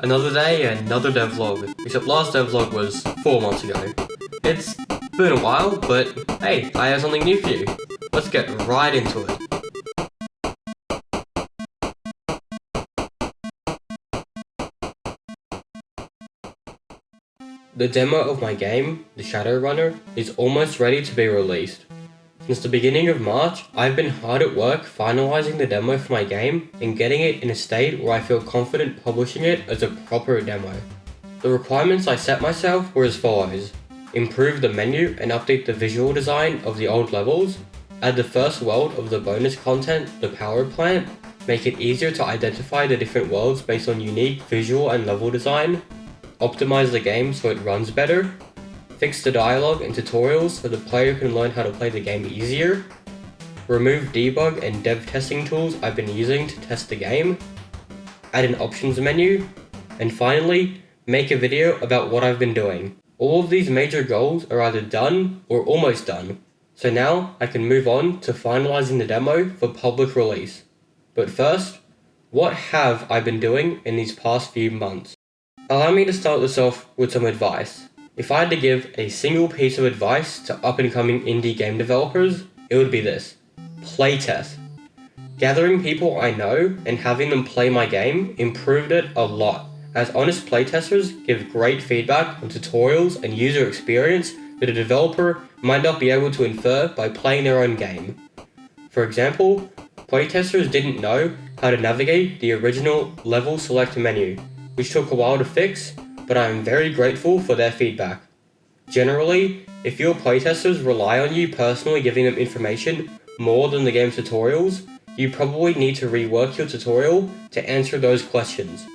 Another day, another devlog, except last devlog was 4 months ago. It's been a while, but hey, I have something new for you. Let's get right into it. The demo of my game, The Shadowrunner, is almost ready to be released. Since the beginning of March, I've been hard at work finalizing the demo for my game and getting it in a state where I feel confident publishing it as a proper demo. The requirements I set myself were as follows: improve the menu and update the visual design of the old levels, add the first world of the bonus content, the power plant, make it easier to identify the different worlds based on unique visual and level design, optimize the game so it runs better, fix the dialogue and tutorials so the player can learn how to play the game easier, remove debug and dev testing tools I've been using to test the game, add an options menu, and finally, make a video about what I've been doing. All of these major goals are either done or almost done, so now I can move on to finalizing the demo for public release. But first, what have I been doing in these past few months? Allow me to start this off with some advice. If I had to give a single piece of advice to up-and-coming indie game developers, it would be this: playtest. Gathering people I know and having them play my game improved it a lot, as honest playtesters give great feedback on tutorials and user experience that a developer might not be able to infer by playing their own game. For example, playtesters didn't know how to navigate the original level select menu, which took a while to fix, but I am very grateful for their feedback. Generally, if your playtesters rely on you personally giving them information more than the game's tutorials, you probably need to rework your tutorial to answer those questions.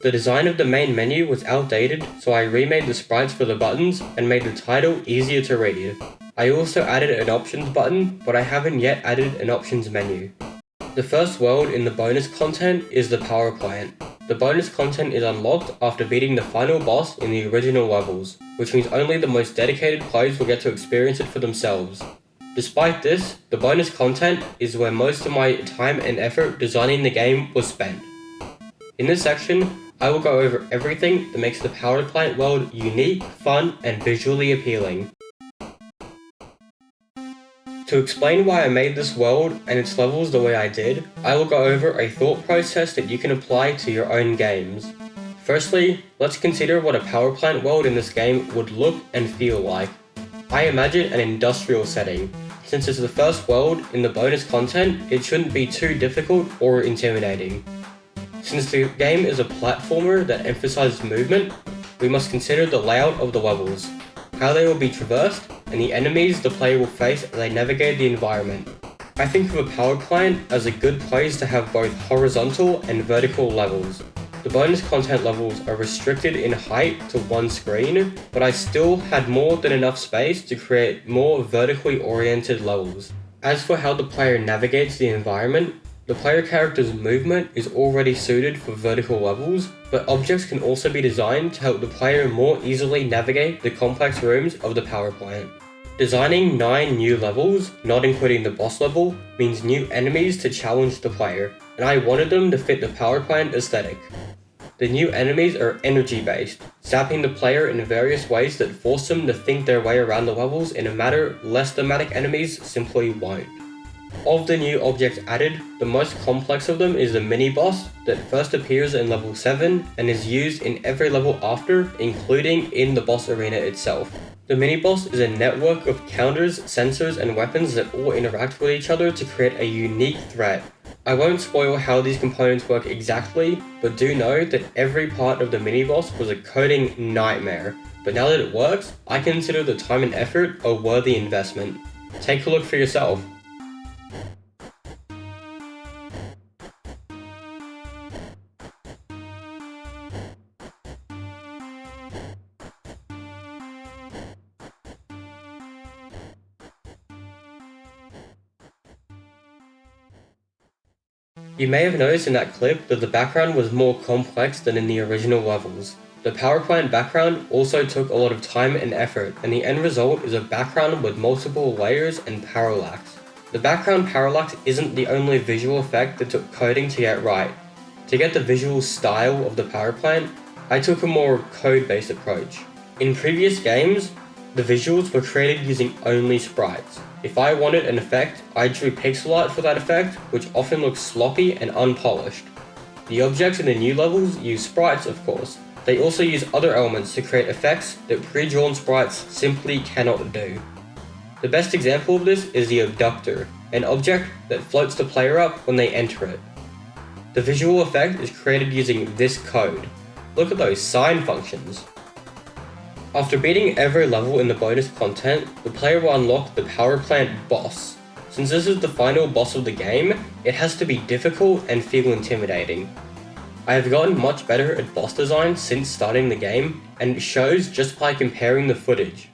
The design of the main menu was outdated, so I remade the sprites for the buttons and made the title easier to read. I also added an options button, but I haven't yet added an options menu. The first world in the bonus content is the power plant. The bonus content is unlocked after beating the final boss in the original levels, which means only the most dedicated players will get to experience it for themselves. Despite this, the bonus content is where most of my time and effort designing the game was spent. In this section, I will go over everything that makes the power plant world unique, fun, and visually appealing. To explain why I made this world and its levels the way I did, I will go over a thought process that you can apply to your own games. Firstly, let's consider what a power plant world in this game would look and feel like. I imagine an industrial setting. Since it's the first world in the bonus content, it shouldn't be too difficult or intimidating. Since the game is a platformer that emphasizes movement, we must consider the layout of the levels, how they will be traversed, and the enemies the player will face as they navigate the environment. I think of a power plant as a good place to have both horizontal and vertical levels. The bonus content levels are restricted in height to one screen, but I still had more than enough space to create more vertically oriented levels. As for how the player navigates the environment, the player character's movement is already suited for vertical levels, but objects can also be designed to help the player more easily navigate the complex rooms of the power plant. Designing 9 new levels, not including the boss level, means new enemies to challenge the player, and I wanted them to fit the power plant aesthetic. The new enemies are energy-based, zapping the player in various ways that force them to think their way around the levels in a manner less thematic enemies simply won't. Of the new objects added, the most complex of them is the mini-boss that first appears in level 7 and is used in every level after, including in the boss arena itself. The mini-boss is a network of counters, sensors, and weapons that all interact with each other to create a unique threat. I won't spoil how these components work exactly, but do know that every part of the mini-boss was a coding nightmare. But now that it works, I consider the time and effort a worthy investment. Take a look for yourself. You may have noticed in that clip that the background was more complex than in the original levels. The power plant background also took a lot of time and effort, and the end result is a background with multiple layers and parallax. The background parallax isn't the only visual effect that took coding to get right. To get the visual style of the power plant, I took a more code-based approach. In previous games, the visuals were created using only sprites. If I wanted an effect, I drew pixel art for that effect, which often looks sloppy and unpolished. The objects in the new levels use sprites, of course. They also use other elements to create effects that pre-drawn sprites simply cannot do. The best example of this is the abductor, an object that floats the player up when they enter it. The visual effect is created using this code. Look at those sine functions. After beating every level in the bonus content, the player will unlock the power plant boss. Since this is the final boss of the game, it has to be difficult and feel intimidating. I have gotten much better at boss design since starting the game, and it shows just by comparing the footage.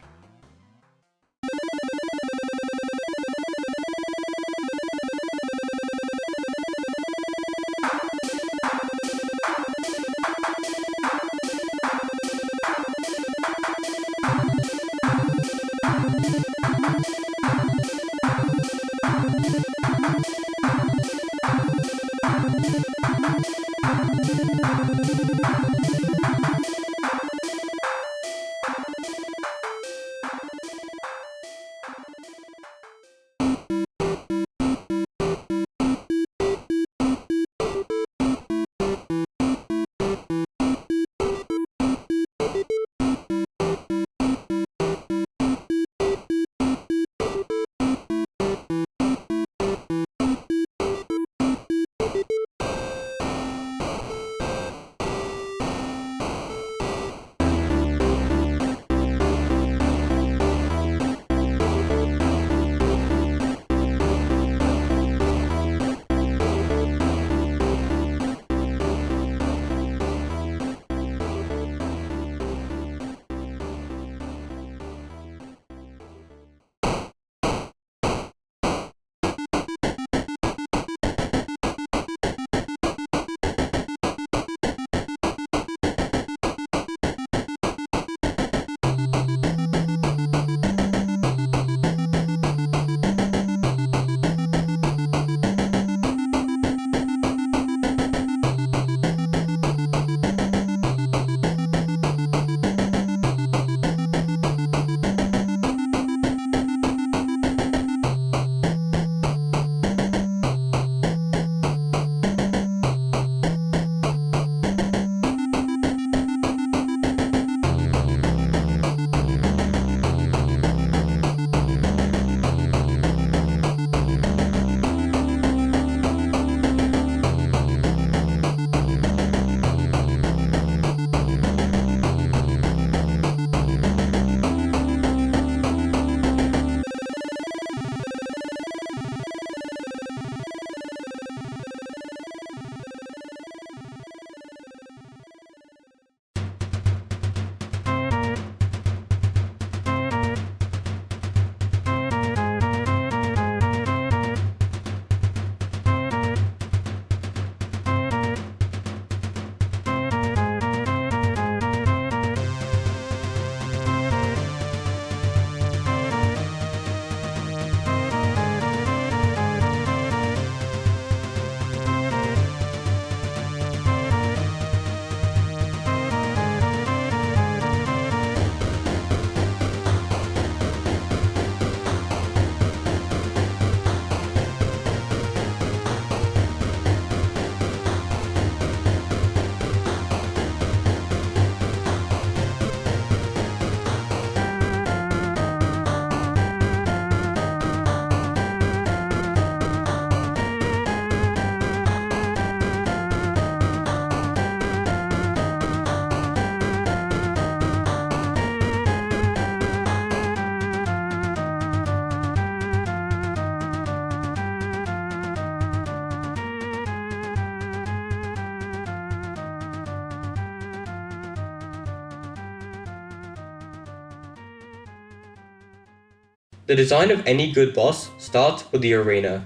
The design of any good boss starts with the arena.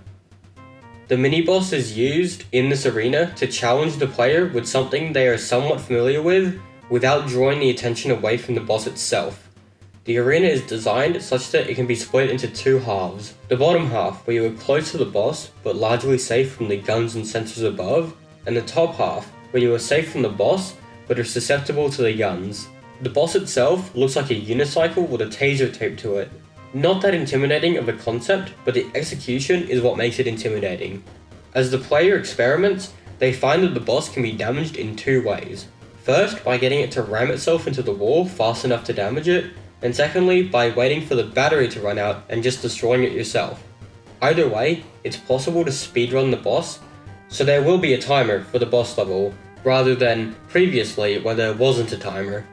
The mini-boss is used in this arena to challenge the player with something they are somewhat familiar with without drawing the attention away from the boss itself. The arena is designed such that it can be split into two halves. The bottom half, where you are close to the boss but largely safe from the guns and sensors above, and the top half, where you are safe from the boss, but are susceptible to the guns. The boss itself looks like a unicycle with a taser taped to it. Not that intimidating of a concept, but the execution is what makes it intimidating. As the player experiments, they find that the boss can be damaged in two ways. First, by getting it to ram itself into the wall fast enough to damage it, and secondly, by waiting for the battery to run out and just destroying it yourself. Either way, it's possible to speedrun the boss, so there will be a timer for the boss level, rather than previously where there wasn't a timer.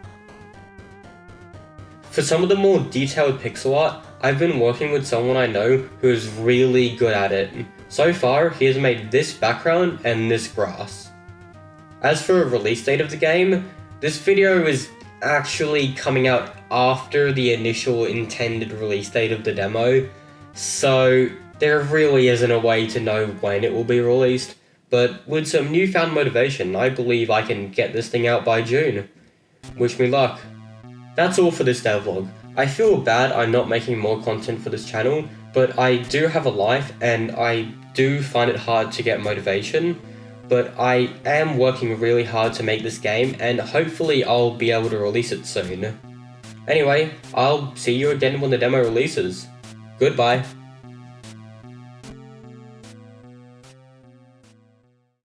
For some of the more detailed pixel art, I've been working with someone I know who is really good at it. So far, he has made this background and this grass. As for a release date of the game, this video is actually coming out after the initial intended release date of the demo, so there really isn't a way to know when it will be released, but with some newfound motivation, I believe I can get this thing out by June. Wish me luck. That's all for this devlog. I feel bad I'm not making more content for this channel, but I do have a life and I do find it hard to get motivation, but I am working really hard to make this game and hopefully I'll be able to release it soon. Anyway, I'll see you again when the demo releases. Goodbye.